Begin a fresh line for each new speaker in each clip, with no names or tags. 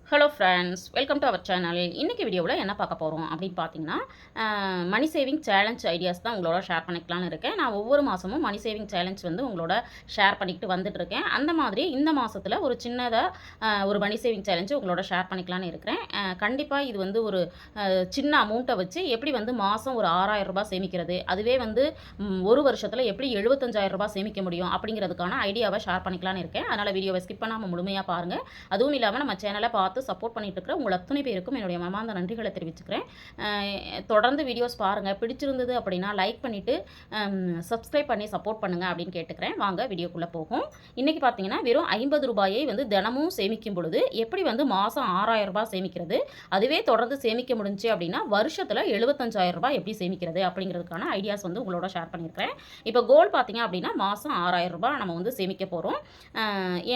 Hello friends, welcome to our channel. இன்றைக்கி வீடியோவில் என்ன பார்க்க போகிறோம் அப்படின்னு பார்த்தீங்கன்னா, மணி சேவிங் சேலஞ்ச் ஐடியாஸ் தான் உங்களோட ஷேர் பண்ணிக்கலான்னு இருக்கேன். நான் ஒவ்வொரு மாதமும் மணி சேவிங் சேலஞ்ச் வந்து உங்களோட ஷேர் பண்ணிக்கிட்டு வந்துட்டுருக்கேன். அந்த மாதிரி இந்த மாதத்தில் ஒரு சின்னதாக ஒரு மணி சேவிங் சேலஞ்சு உங்களோட ஷேர் பண்ணிக்கலான்னு இருக்கிறேன். கண்டிப்பாக இது வந்து ஒரு சின்ன அமௌண்ட்டை வச்சு எப்படி வந்து மாதம் ஒரு ரூ. 6,000 சேமிக்கிறது, அதுவே வந்து ஒரு வருஷத்தில் எப்படி ரூ. 75,000 சேமிக்க முடியும் அப்படிங்கிறதுக்கான ஐடியாவை ஷேர் பண்ணிக்கலான்னு இருக்கேன். அதனால் வீடியோவை ஸ்கிப் பண்ணாமல் முழுமையாக பாருங்கள். அதுவும் இல்லாமல் நம்ம சேனலை பார்த்து சப்போர்ட் பண்ணிட்டு இருக்கிற உங்கள் அத்தனை பேருக்கும் என்னுடைய மனமார்ந்த நன்றிகளை தெரிவிச்சுக்கிறேன். தொடர்ந்து வீடியோஸ் பாருங்கள். பிடிச்சிருந்தது அப்படின்னா லைக் பண்ணிவிட்டு சப்ஸ்கிரைப் பண்ணி சப்போர்ட் பண்ணுங்கள் அப்படின்னு கேட்டுக்கிறேன். வாங்க வீடியோக்குள்ளே போகும். இன்றைக்கி பார்த்தீங்கன்னா வெறும் ரூ. 50 வந்து தினமும் சேமிக்கும் பொழுது எப்படி வந்து மாதம் ரூ. 6,000 சேமிக்கிறது, அதுவே தொடர்ந்து சேமிக்க முடிஞ்சு அப்படின்னா வருஷத்தில் ரூ. 75,000 எப்படி சேமிக்கிறது அப்படிங்கிறதுக்கான ஐடியாஸ் வந்து உங்களோட ஷேர் பண்ணியிருக்கிறேன். இப்போ கோல் பார்த்தீங்க அப்படின்னா மாதம் ரூ. 6,000 நம்ம வந்து சேமிக்க போகிறோம்.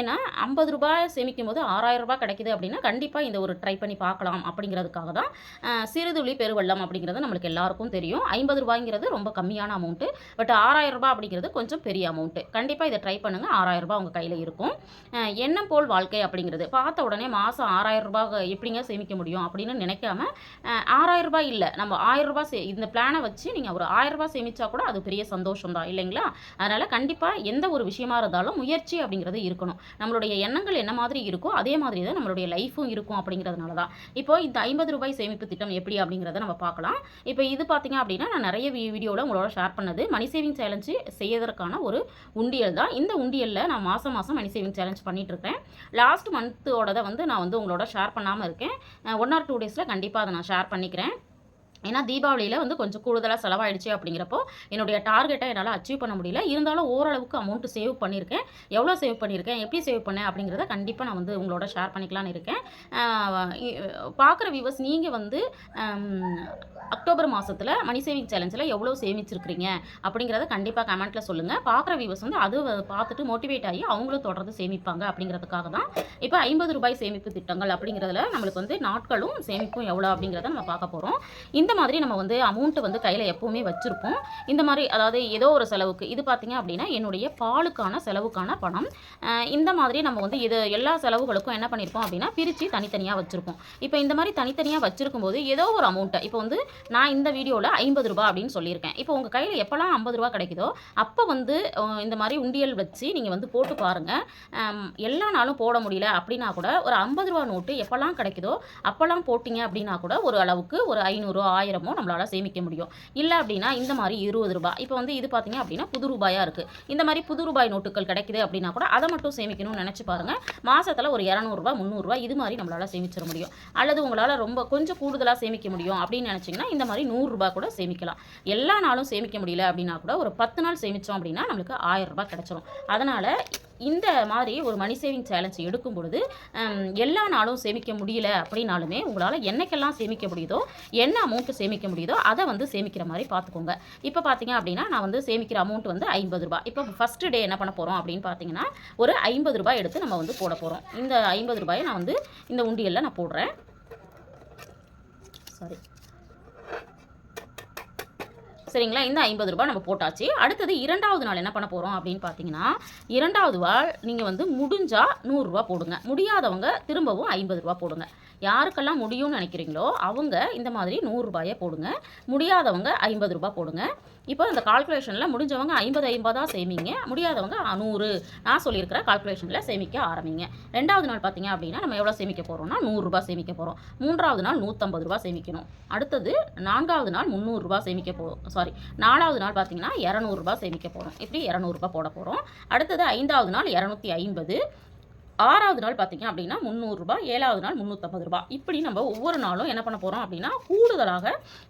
ஏன்னா ரூ. 50 சேமிக்கும் போது ரூ. 6,000 கிடைக்குது அப்படின்னா கண்டிப்பாக இந்த ஒரு ட்ரை பண்ணி பார்க்கலாம் அப்படிங்கிறதுக்காக தான். சிறுதுளி பெருவெள்ளம் அப்படிங்கிறது நம்மளுக்கு எல்லாருக்கும் தெரியும். ரூ. 50 ரொம்ப கம்மியான அமௌண்ட்டு. பட் ரூ. 6,000 அப்படிங்கிறது கொஞ்சம் பெரிய அமௌண்ட்டு. கண்டிப்பாக இதை ட்ரை பண்ணுங்கள். ரூ. 6,000 உங்கள் கையில் இருக்கும். எண்ணம் போல் வாழ்க்கை அப்படிங்கிறது பார்த்த உடனே மாதம் ரூ. 6,000 எப்படிங்க சேமிக்க முடியும் அப்படின்னு நினைக்காம, ரூ. 6,000 இல்லை, நம்ம ரூ. 1,000 இந்த பிளானை வச்சு நீங்கள் ஒரு ரூ. 1,000 சேமிச்சா கூட அது பெரிய சந்தோஷம் தான் இல்லைங்களா? அதனால் கண்டிப்பாக எந்த ஒரு விஷயமா இருந்தாலும் முயற்சி அப்படிங்கிறது இருக்கணும். நம்மளுடைய எண்ணங்கள் என்ன மாதிரி இருக்கோ அதே மாதிரி தான் நம்மளுடைய லைஃப்பும் இருக்கும் அப்படிங்கிறதுனால தான். இப்போ இந்த ரூ. 50 சேமிப்பு திட்டம் எப்படி அப்படிங்கிறத நம்ம பார்க்கலாம். இப்போ இது பார்த்தீங்க அப்படின்னா நான் நிறைய வீடியோவில் உங்களோட ஷேர் பண்ணது மணி சேவிங் சேலஞ்சு செய்யறதுக்கான ஒரு உண்டியல் தான். இந்த உண்டியலில் நான் மாதம் மணி சேவிங் சேலஞ்ச் பண்ணிட்டு இருக்கேன். லாஸ்ட் மந்த்தோட வந்து நான் வந்து உங்களோட ஷேர் பண்ணாமல் இருக்கேன். 1 or 2 டேஸில் கண்டிப்பாக அதை நான் ஷேர் பண்ணிக்கிறேன். ஏன்னா தீபாவளியில் வந்து கொஞ்சம் கூடுதலாக செலவாயிடுச்சு அப்படிங்கிறப்போ என்னுடைய டார்கெட்டை என்னால் அச்சீவ் பண்ண முடியல. இருந்தாலும் ஓரளவுக்கு அமௌண்ட்டு சேவ் பண்ணியிருக்கேன். எவ்வளோ சேவ் பண்ணியிருக்கேன், எப்படி சேவ் பண்ணேன் அப்படிங்கிறத கண்டிப்பாக நான் வந்து உங்களோட ஷேர் பண்ணிக்கலான்னு இருக்கேன். பார்க்குற வியூவர்ஸ் நீங்கள் வந்து அக்டோபர் மாதத்தில் மணி சேவிங் சேலஞ்சில் எவ்வளோ சேமிச்சிருக்கிறீங்க அப்படிங்கிறத கண்டிப்பாக கமெண்ட்டில் சொல்லுங்கள். பார்க்குற வியூவர்ஸ் வந்து அது பார்த்துட்டு மோட்டிவேட் ஆகி அவங்களும் தொடர்ந்து சேமிப்பாங்க அப்படிங்கிறதுக்காக தான். இப்போ ரூ. 50 சேமிப்பு திட்டங்கள் அப்படிங்கிறதுல நம்மளுக்கு வந்து நாட்களும் சேமிப்பும் எவ்வளோ அப்படிங்கிறத நம்ம பார்க்க போகிறோம். இந்த மாதிரி நம்ம வந்து அமௌண்ட்டு வந்து கையில் எப்போவுமே வச்சுருப்போம். இந்த மாதிரி அதாவது ஏதோ ஒரு செலவுக்கு இது பார்த்திங்க அப்படின்னா என்னுடைய பாலுக்கான செலவுக்கான பணம். இந்த மாதிரி நம்ம வந்து இது எல்லா செலவுகளுக்கும் என்ன பண்ணியிருப்போம் அப்படின்னா பிரித்து தனித்தனியாக வச்சுருப்போம். இப்போ இந்த மாதிரி தனித்தனியாக வச்சுருக்கும் போது ஏதோ ஒரு அமௌண்ட்டை இப்போ வந்து நான் இந்த வீடியோவில் ரூ. 50 அப்படின்னு சொல்லியிருக்கேன். இப்போ உங்கள் கையில் எப்போல்லாம் ரூ. 50 கிடைக்குதோ அப்போ வந்து இந்த மாதிரி உண்டியல் வச்சு நீங்கள் வந்து போட்டு பாருங்கள். எல்லா நாளும் போட முடியல அப்படின்னா கூட ஒரு ரூ. 50 நோட்டு எப்போல்லாம் கிடைக்குதோ அப்போல்லாம் போட்டிங்க அப்படின்னா கூட ஒரு அளவுக்கு ஒரு 500 1000 நம்மளால் சேமிக்க முடியும். இல்லை அப்படின்னா இந்த மாதிரி ரூ. 20 இப்போ வந்து இது பார்த்தீங்க அப்படின்னா புது ரூபாயாக இருக்குது. இந்த மாதிரி புது ரூபாய் நோட்டுகள் கிடைக்குது அப்படின்னா கூட அதை மட்டும் சேமிக்கணும்னு நினச்சி பாருங்கள். மாதத்தில் ஒரு 200 300 இது மாதிரி நம்மளால் சேமிச்சிட முடியும். அல்லது உங்களால் ரொம்ப கொஞ்சம் கூடுதலாக சேமிக்க முடியும் அப்படின்னு நினச்சிங்கன்னா இந்த மாதிரி ரூ. 100 கூட சேமிக்கலாம். எல்லா நாளும் சேமிக்க முடியல அப்படின்னா கூட ஒரு 10 நாள் சேமித்தோம் அப்படின்னா நம்மளுக்கு ரூ. 1000 கிடைச்சிரும். அதனால் இந்த மாதிரி ஒரு மணி சேவிங் சேலஞ்ச் எடுக்கும் பொழுது எல்லா நாளும் சேமிக்க முடியல அப்படின்னாலுமே உங்களால் என்னைக்கெல்லாம் சேமிக்க முடியுதோ என்ன அமௌண்ட்டு சேமிக்க முடியுதோ அதை வந்து சேமிக்கிற மாதிரி பார்த்துக்கோங்க. இப்போ பார்த்தீங்க அப்படின்னா நான் வந்து சேமிக்கிற அமௌண்ட் வந்து ரூ. 50. இப்போ ஃபஸ்ட்டு டே என்ன பண்ண போகிறோம் அப்படின்னு பார்த்தீங்கன்னா ஒரு ரூ. 50 எடுத்து நம்ம வந்து போட போகிறோம். இந்த ரூ. 50 நான் வந்து இந்த உண்டியலில் நான் போடுறேன். சரிங்களா? இந்த ரூ. 50 நம்ம போட்டாச்சு. அடுத்தது 2வது நாள் என்ன பண்ண போகிறோம் அப்படின்னு பார்த்தீங்கன்னா 2வது நாள் நீங்கள் வந்து முடிஞ்சால் ரூ. 100 போடுங்க. முடியாதவங்க திரும்பவும் ரூ. 50 போடுங்க. யாருக்கெல்லாம் முடியும்னு நினைக்கிறீங்களோ அவங்க இந்த மாதிரி ரூ. 100 போடுங்க. முடியாதவங்க ரூ. 50 போடுங்க. இப்போ இந்த கால்குலேஷனில் முடிஞ்சவங்க 50 சேமிங்க, முடியாதவங்க 100 நான் சொல்லியிருக்கிற கால்குலேஷனில் சேமிக்க ஆரம்பிங்க. 2வது நாள் பார்த்தீங்க அப்படின்னா நம்ம எவ்வளோ சேமிக்க போகிறோம்னா ரூ. 100 சேமிக்க போகிறோம். 3வது நாள் ரூ. 150 சேமிக்கணும். அடுத்தது 4வது நாள் ரூ. 300 சேமிக்க போகிறோம். 4வது நாள் பார்த்தீங்கன்னா ரூ. 200 சேமிக்க போகிறோம். இப்படி ரூ. 200 போட போகிறோம். அடுத்தது 5வது நாள் 250. 6வது நாள் பார்த்தீங்க அப்படின்னா ரூ. 300. 7வது நாள் ரூ. 350. இப்படி நம்ம ஒவ்வொரு நாளும் என்ன பண்ண போகிறோம் அப்படின்னா கூடுதலாக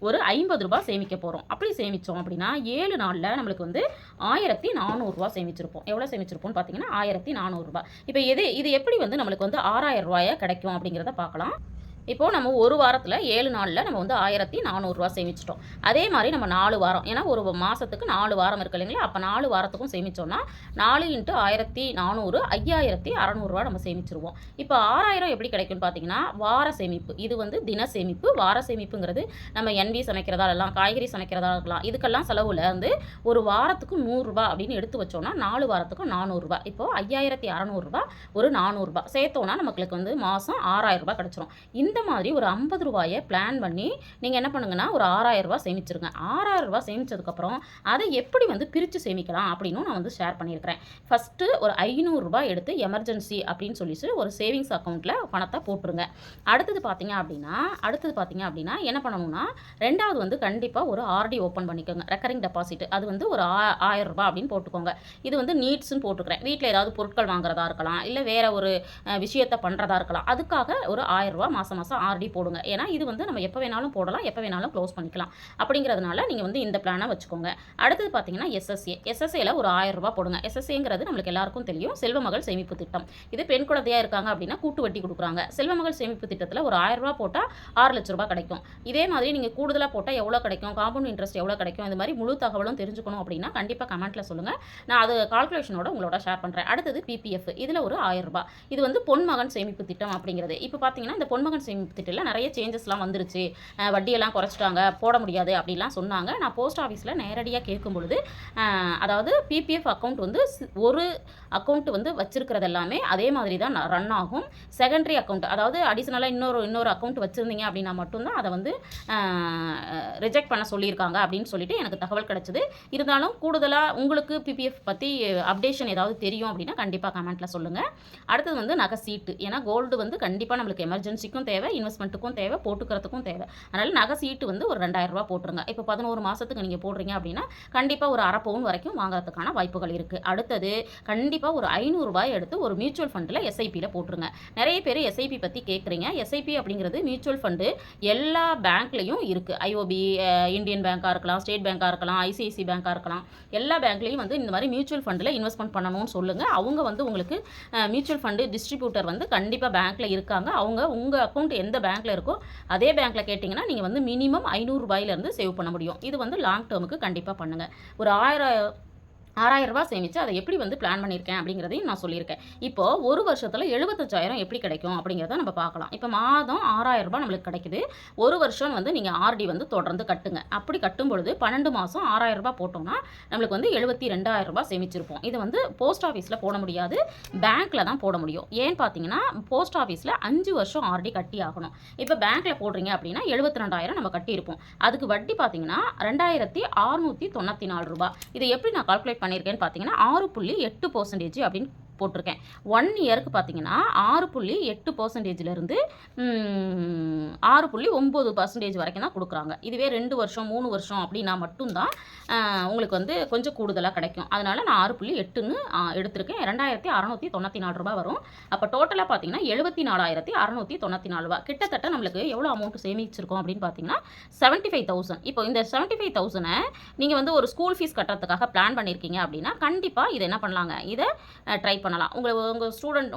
ஒரு ரூ. 50 சேமிக்க போகிறோம். அப்படி சேமித்தோம் அப்படின்னா 7 நாளில் நம்மளுக்கு வந்து ரூ. 1,400 சேமிச்சிருப்போம். எவ்வளோ சேமிச்சிருப்போம்னு பார்த்தீங்கன்னா ரூ. 1,400. இப்போ இது எப்படி வந்து நம்மளுக்கு வந்து ரூ. 6,000 கிடைக்கும் அப்படிங்கிறத பார்க்கலாம். இப்போது நம்ம ஒரு வாரத்தில் 7 நாளில் நம்ம வந்து 1400 சேமிச்சிட்டோம். அதே மாதிரி நம்ம 4 வாரம், ஏன்னா ஒரு மாதத்துக்கு 4 வாரம் இருக்கு இல்லைங்களா, அப்போ 4 வாரத்துக்கும் சேமித்தோன்னா 4 × 1400 5600 நம்ம சேமிச்சிருவோம். இப்போ 6000 எப்படி கிடைக்கும்னு பார்த்தீங்கன்னா வார சேமிப்பு. இது வந்து தின சேமிப்பு. வார சேமிப்புங்கிறது நம்ம NV சமைக்கிறதா இருக்கலாம், காய்கறி சமைக்கிறதா இருக்கலாம், இதுக்கெல்லாம் செலவில் வந்து ஒரு வாரத்துக்கு 100 ரூபா அப்படின்னு எடுத்து வச்சோன்னா 4 வாரத்துக்கு 400 ரூபா. இப்போது 5600 ரூபா ஒரு 400 ரூபா சேர்த்தோன்னா நமக்கு வந்து மாதம் 6000 ரூபா கிடச்சிரும். இந்த மாதிரி ஒரு 50 ரூபாயை பிளான் பண்ணி நீங்கள் என்ன பண்ணுங்கன்னா ஒரு 6000 ரூபா சேமிச்சிருங்க. 6000 ரூபா சேமித்ததுக்கப்புறம் அதை எப்படி வந்து பிரித்து சேமிக்கலாம் அப்படின்னு நான் வந்து ஷேர் பண்ணியிருக்கிறேன். ஃபஸ்ட்டு ஒரு 500 ரூபா எடுத்து எமர்ஜென்சி அப்படின்னு சொல்லிட்டு ஒரு சேவிங்ஸ் அக்கௌண்ட்டில் பணத்தை போட்டுருங்க. அடுத்தது பார்த்தீங்க அப்படின்னா என்ன பண்ணணும்னா ரெண்டாவது வந்து கண்டிப்பாக ஒரு RD ஓப்பன் பண்ணிக்கோங்க. ரெக்கரிங் டெபாசிட் அது வந்து ஒரு 1000 ரூபா அப்படின்னு போட்டுக்கோங்க. இது வந்து நீட்ஸ்ன்னு போட்டுக்கிறேன். வீட்டில் ஏதாவது பொருட்கள் வாங்குறதா இருக்கலாம், இல்லை வேறு ஒரு விஷயத்தை பண்ணுறதா இருக்கலாம். அதுக்காக ஒரு 1000 ரூபா மாதம் RD போடுங்க. ஏன்னா இது வந்து நம்ம எப்போ வேணாலும் போடலாம், எப்போ வேணாலும் க்ளோஸ் பண்ணிக்கலாம். அப்படிங்கிறதுனால நீங்கள் வந்து இந்த பிளானை வச்சுக்கோங்க. அடுத்தது பார்த்தீங்கன்னா SSAல ஒரு 1000 ரூபா போடுங்க. SSAங்கிறது நம்மளுக்கு எல்லாருக்கும் தெரியும், செல்வ மகள் சேமிப்பு திட்டம். இது பெண் குழந்தையாக இருக்காங்க அப்படின்னா கூட்டு வட்டி கொடுக்குறாங்க. செல்வ மகள் சேமிப்பு திட்டத்தில் ஒரு 1000 ரூபா போட்டால் 6 லட்ச ரூபா கிடைக்கும். இதே மாதிரி நீங்கள் கூடுதலாக போட்டால் எவ்வளோ கிடைக்கும், காம்பவுண்ட் இன்ட்ரெஸ்ட் எவ்வளோ கிடைக்கும், இது மாதிரி முழு தகவலும் தெரிஞ்சுக்கணும் அப்படின்னா கண்டிப்பாக கமெண்ட்டில் சொல்லுங்கள். நான் அது கால்குலேஷனோட உங்களோட ஷேர் பண்ணுறேன். அடுத்தது PPF, இதில் ஒரு 1000 ரூபா. இது வந்து பொன்மகன் சேமிப்பு திட்டம் அப்படிங்கிறது. இப்போ பார்த்தீங்கன்னா இந்த பொன்மகன் சேமிப்பு திட்டத்தில் நிறைய சேஞ்சஸ்லாம் வந்துருச்சு, வட்டியெல்லாம் குறைச்சிட்டாங்க, போட முடியாது அப்படிலாம் சொன்னாங்க. நான் போஸ்ட் ஆஃபீஸில் நேரடியாக கேட்கும் பொழுது அதாவது PPF அக்கௌண்ட் வந்து ஒரு அக்கௌண்ட் வந்து வச்சிருக்கிறது எல்லாமே அதே மாதிரி தான் ரன் ஆகும். செகண்டரி அக்கௌண்ட், அதாவது அடிஷ்னலாக இன்னொரு அக்கௌண்ட் வச்சுருந்தீங்க அப்படின்னா மட்டும்தான் அதை வந்து ரிஜெக்ட் பண்ண சொல்லியிருக்காங்க அப்படின்னு சொல்லிட்டு எனக்கு தகவல் கிடச்சிது. இருந்தாலும் கூடுதலாக உங்களுக்கு PPF பற்றி அப்டேஷன் ஏதாவது தெரியும் அப்படின்னா கண்டிப்பாக கமெண்ட்டில் சொல்லுங்கள். அடுத்தது வந்து நகை சீட்டு. ஏன்னா கோல்டு வந்து கண்டிப்பாக நம்மளுக்கு எமர்ஜென்சிக்கும் தேவை, இன்வெஸ்ட்மெண்ட்டுக்கும் தேவை, போட்டுக்கிறதுக்கும் தேவை. அதனால் நகை சீட்டு வந்து ஒரு 2000 ரூபா போட்டுருங்க. இப்போ 11 மாதத்துக்கு நீங்கள் போடுறீங்க அப்படின்னா கண்டிப்பாக ஒரு அரை பவுன் வரைக்கும் வாங்குறதுக்கான வாய்ப்புகள் இருக்குது. அடுத்தது கண்டிப்பாக ஒரு 500 ரூபாய் எடுத்து ஒரு மியூச்சுவல் ஃபண்டில் SIPயில் போட்டுருங்க. நிறைய பேர் SIP பற்றி கேட்குறீங்க. SIP அப்படிங்கிறது மியூச்சுவல் ஃபண்டு எல்லா பேங்க்லேயும் இருக்குது. IOB, இந்தியன் பேங்காக இருக்கலாம், ஸ்டேட் பேங்காக இருக்கலாம், ICICI பேங்காக இருக்கலாம், எல்லா பேங்க்லேயும் வந்து இந்த மாதிரி மியூச்சுவல் ஃபண்டில் இன்வெஸ்ட்மெண்ட் பண்ணணும்னு சொல்லுங்கள். அவங்க வந்து உங்களுக்கு மியூச்சுவல் ஃபண்டு டிஸ்ட்ரிபியூட்டர் வந்து கண்டிப்பாக பேங்க்கில் இருக்காங்க. அவங்க உங்கள் அக்கௌண்ட் எந்த பேங்க்கில் இருக்கோ அதே பேங்க்கில் கேட்டிங்கன்னா நீங்கள் வந்து மினிமம் 500 ரூபாயிலேருந்து சேவ் பண்ண முடியும். இது வந்து லாங் டேர்முக்கு கண்டிப்பாக பண்ணுங்கள். ஒரு 6000 ரூபா சேமித்து அதை எப்படி வந்து பிளான் பண்ணியிருக்கேன் அப்படிங்கிறதையும் நான் சொல்லியிருக்கேன். இப்போது ஒரு வருஷத்தில் 75,000 எப்படி கிடைக்கும் அப்படிங்கிறத நம்ம பார்க்கலாம். இப்போ மாதம் 6000 ரூபாய் நம்மளுக்கு கிடைக்குது. ஒரு வருஷம் வந்து நீங்கள் RD வந்து தொடர்ந்து கட்டுங்க. அப்படி கட்டும் பொழுது 12 மாதம் 6000 ரூபாய் போட்டோம்னா நம்மளுக்கு வந்து 72,000 ரூபாய் சேமிச்சிருப்போம். இது வந்து போஸ்ட் ஆஃபீஸில் போட முடியாது, பேங்க்கில் தான் போட முடியும். ஏன்னு பார்த்தீங்கன்னா போஸ்ட் ஆஃபீஸில் 5 வருஷம் RD கட்டி ஆகணும். இப்போ பேங்க்கில் போடுறீங்க அப்படின்னா 72,000 நம்ம கட்டியிருப்போம். அதுக்கு வட்டி பார்த்தீங்கன்னா 2694 ரூபாய். இதை எப்படி நான் கால்குலேட் பண்ணியிருக்கேன்னு பார்த்தீங்கன்னா 6.8% அப்படின்னு போட்டிருக்கேன். 1 இயருக்கு பார்த்தீங்கன்னா 6.8%லேருந்து 6.9% வரைக்கும் தான் கொடுக்குறாங்க. இதுவே 2 வருஷம் 3 வருஷம் அப்படின்னா மட்டும்தான் உங்களுக்கு வந்து கொஞ்சம் கூடுதலாக கிடைக்கும். அதனால் நான் 6.8ன்னு எடுத்திருக்கேன். 2694 ரூபாய் வரும். அப்போ டோட்டலாக பார்த்தீங்கன்னா 74,694 ரூபாய். கிட்டத்தட்ட நம்மளுக்கு எவ்வளோ அமௌண்ட் சேமிச்சிருக்கோம் அப்படின்னு பார்த்தீங்கன்னா 75,000. இப்போ இந்த 75,000 நீங்கள் வந்து ஒரு ஸ்கூல் ஃபீஸ் கட்டுறதுக்காக பிளான் பண்ணியிருக்கீங்க அப்படின்னா கண்டிப்பாக இதை என்ன பண்ணலாங்க, இதை ட்ரை பண்ணலாம். உங்கள் ஸ்டூடெண்ட்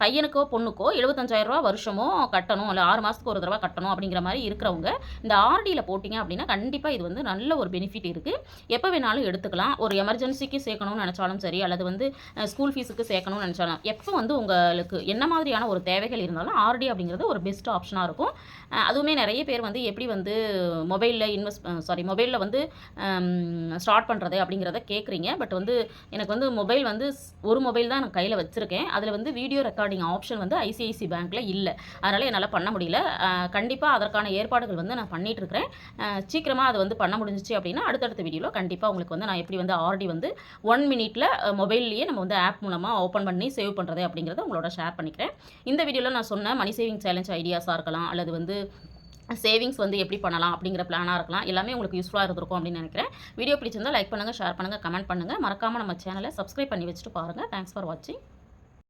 பையனுக்கோ பொண்ணுக்கோ 75,000 ரூபா வருஷமோ கட்டணும், இல்லை 6 மாதத்துக்கு ஒரு தடவை கட்டணும் அப்படிங்கிற மாதிரி இருக்கிறவங்க இந்த RDயில் போட்டிங்க அப்படின்னா கண்டிப்பாக இது வந்து நல்ல ஒரு பெனிஃபிட் இருக்குது. எப்போ வேணாலும் எடுத்துக்கலாம். ஒரு எமர்ஜென்சிக்கு சேர்க்கணும்னு நினச்சாலும் சரி, அல்லது வந்து ஸ்கூல் ஃபீஸுக்கு சேர்க்கணும்னு நினச்சாலும், எப்போ வந்து உங்களுக்கு என்ன மாதிரியான ஒரு தேவைகள் இருந்தாலும் RD அப்படிங்கிறது ஒரு பெஸ்ட் ஆப்ஷனாக இருக்கும். அதுவுமே நிறைய பேர் வந்து எப்படி வந்து மொபைலில் வந்து ஸ்டார்ட் பண்ணுறது அப்படிங்கிறத கேட்குறீங்க. பட் வந்து எனக்கு வந்து மொபைல் வந்து ஒரு மொபைல் தான் நான் கையில் வச்சுருக்கேன். அதில் வந்து வீடியோ ரெக்கார்டிங் ஆப்ஷன் வந்து ICICI பேங்க்கில் இல்லை. அதனால் என்னால் பண்ண முடியல. கண்டிப்பாக அதற்கான ஏற்பாடுகள் வந்து நான் பண்ணிகிட்ருக்கிறேன். சீக்கிரமாக அது வந்து பண்ண முடிஞ்சிச்சு அப்படின்னா அடுத்தடுத்த வீடியோவில் கண்டிப்பாக உங்களுக்கு வந்து நான் எப்படி வந்து RD வந்து 1 மினிட்டில் மொபைல்லையே நம்ம வந்து ஆப் மூலமாக ஓப்பன் பண்ணி சேவ் பண்ணுறது அப்படிங்கிறத உங்களோட ஷேர் பண்ணிக்கிறேன். இந்த வீடியோவில் நான் சொன்ன மணி சேவிங் சேலஞ்ச் ஐடியாஸாக இருக்கலாம், அல்லது வந்து சேவிங்ஸ் வந்து எப்படி பண்ணலாம் அப்படிங்கிற பிளானாக இருக்கலாம், எல்லாமே உங்களுக்கு யூஸ்ஃபுல்லாக இருந்திருக்கும் அப்படின்னு நினைக்கிறேன். வீடியோ பிடிச்சிருந்தால் லைக் பண்ணுங்கள், ஷேர் பண்ணுங்கள், கமெண்ட் பண்ணுங்கள். மறக்காமல் நம்ம சேனலை சப்ஸ்கிரைப் பண்ணி வச்சுட்டு பாருங்கள். தேங்க்ஸ் ஃபார் வாட்சிங்.